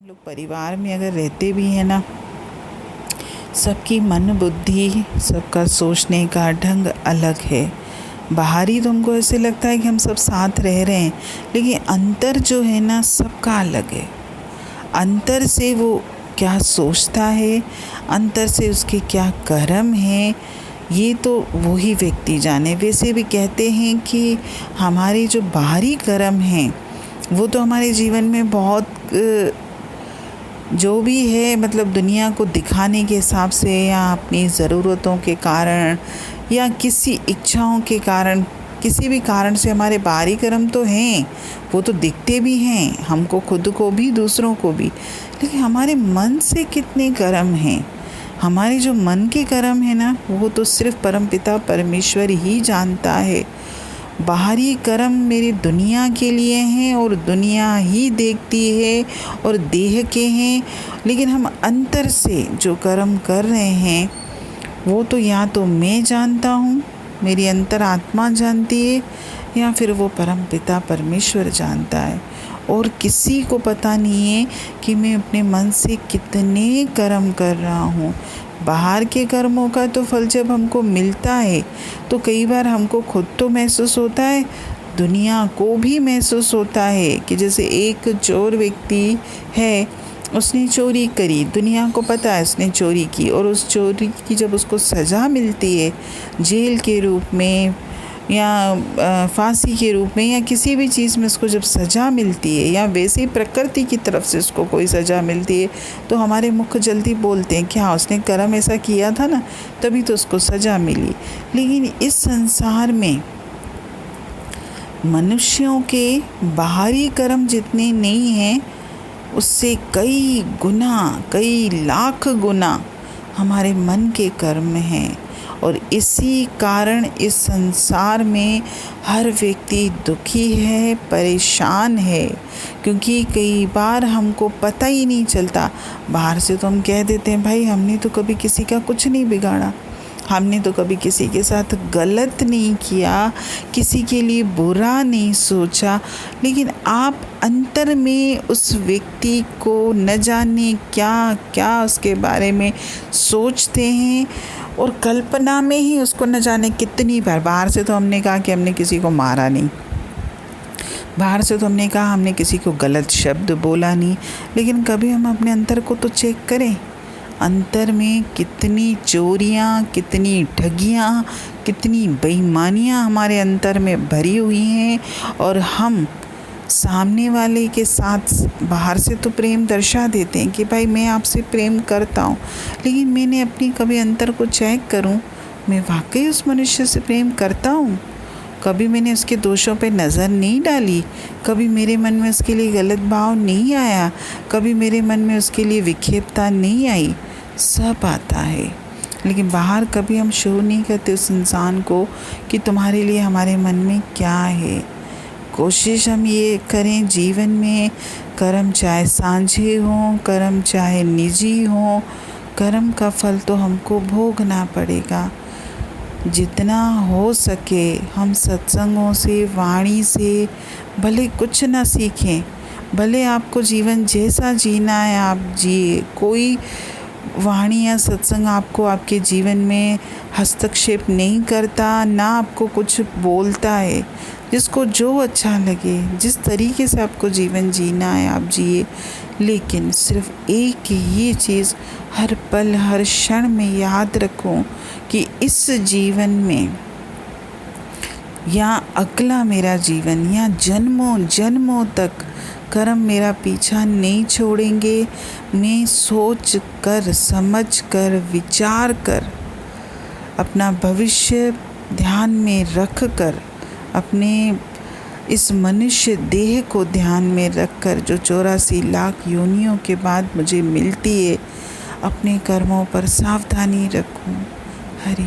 लोग परिवार में अगर रहते भी हैं ना, सबकी मन बुद्धि, सबका सोचने का ढंग अलग है। बाहरी तो हमको ऐसे लगता है कि हम सब साथ रह रहे हैं, लेकिन अंतर जो है ना सबका अलग है। अंतर से वो क्या सोचता है, अंतर से उसके क्या कर्म हैं, ये तो वही व्यक्ति जाने। वैसे भी कहते हैं कि हमारे जो बाहरी कर्म हैं वो तो हमारे जीवन में बहुत जो भी है, मतलब दुनिया को दिखाने के हिसाब से या अपनी ज़रूरतों के कारण या किसी इच्छाओं के कारण, किसी भी कारण से हमारे बाहरी कर्म तो हैं, वो तो दिखते भी हैं हमको, खुद को भी दूसरों को भी। लेकिन हमारे मन से कितने कर्म हैं, हमारे जो मन के कर्म है ना, वो तो सिर्फ परमपिता परमेश्वर ही जानता है। बाहरी कर्म मेरी दुनिया के लिए हैं और दुनिया ही देखती है और देह के हैं, लेकिन हम अंतर से जो कर्म कर रहे हैं वो तो या तो मैं जानता हूँ, मेरी अंतरात्मा जानती है, या फिर वो परमपिता परमेश्वर जानता है। और किसी को पता नहीं है कि मैं अपने मन से कितने कर्म कर रहा हूँ। बाहर के कर्मों का तो फल जब हमको मिलता है तो कई बार हमको खुद तो महसूस होता है, दुनिया को भी महसूस होता है कि जैसे एक चोर व्यक्ति है, उसने चोरी करी, दुनिया को पता है उसने चोरी की, और उस चोरी की जब उसको सज़ा मिलती है जेल के रूप में या फांसी के रूप में या किसी भी चीज़ में उसको जब सज़ा मिलती है, या वैसे ही प्रकृति की तरफ से उसको कोई सज़ा मिलती है, तो हमारे मुख जल्दी बोलते हैं कि हाँ उसने कर्म ऐसा किया था ना, तभी तो उसको सज़ा मिली। लेकिन इस संसार में मनुष्यों के बाहरी कर्म जितने नहीं हैं, उससे कई गुना, कई लाख गुना हमारे मन के कर्म हैं। और इसी कारण इस संसार में हर व्यक्ति दुखी है, परेशान है, क्योंकि कई बार हमको पता ही नहीं चलता। बाहर से तो हम कह देते हैं भाई हमने तो कभी किसी का कुछ नहीं बिगाड़ा, हमने तो कभी किसी के साथ गलत नहीं किया, किसी के लिए बुरा नहीं सोचा, लेकिन आप अंतर में उस व्यक्ति को न जाने क्या क्या उसके बारे में सोचते हैं, और कल्पना में ही उसको न जाने कितनी बार। बाहर से तो हमने कहा कि हमने किसी को मारा नहीं, बाहर से तो हमने कहा हमने किसी को गलत शब्द बोला नहीं, लेकिन कभी हम अपने अंतर को तो चेक करें। अंतर में कितनी चोरियाँ, कितनी ठगियाँ, कितनी बेईमानियाँ हमारे अंतर में भरी हुई हैं। और हम सामने वाले के साथ बाहर से तो प्रेम दर्शा देते हैं कि भाई मैं आपसे प्रेम करता हूँ, लेकिन मैंने अपनी कभी अंतर को चेक करूँ, मैं वाकई उस मनुष्य से प्रेम करता हूँ? कभी मैंने उसके दोषों पे नज़र नहीं डाली, कभी मेरे मन में उसके लिए गलत भाव नहीं आया, कभी मेरे मन में उसके लिए विक्षेपता नहीं आई। सब आता है, लेकिन बाहर कभी हम शो नहीं करते उस इंसान को कि तुम्हारे लिए हमारे मन में क्या है। कोशिश हम ये करें जीवन में, कर्म चाहे साझे हों, कर्म चाहे निजी हों, कर्म का फल तो हमको भोगना पड़ेगा। जितना हो सके हम सत्संगों से, वाणी से भले कुछ ना सीखें, भले आपको जीवन जैसा जीना है आप जिए, कोई वाणी या सत्संग आपको आपके जीवन में हस्तक्षेप नहीं करता, ना आपको कुछ बोलता है। जिसको जो अच्छा लगे, जिस तरीके से आपको जीवन जीना है आप जिए, लेकिन सिर्फ एक ये चीज़ हर पल हर क्षण में याद रखो कि इस जीवन में या अगला मेरा जीवन या जन्मों जन्मों तक कर्म मेरा पीछा नहीं छोड़ेंगे। मैं सोच कर, समझ कर, विचार कर, अपना भविष्य ध्यान में रख कर, अपने इस मनुष्य देह को ध्यान में रख कर जो 84 लाख योनियों के बाद मुझे मिलती है, अपने कर्मों पर सावधानी रखूं। हरि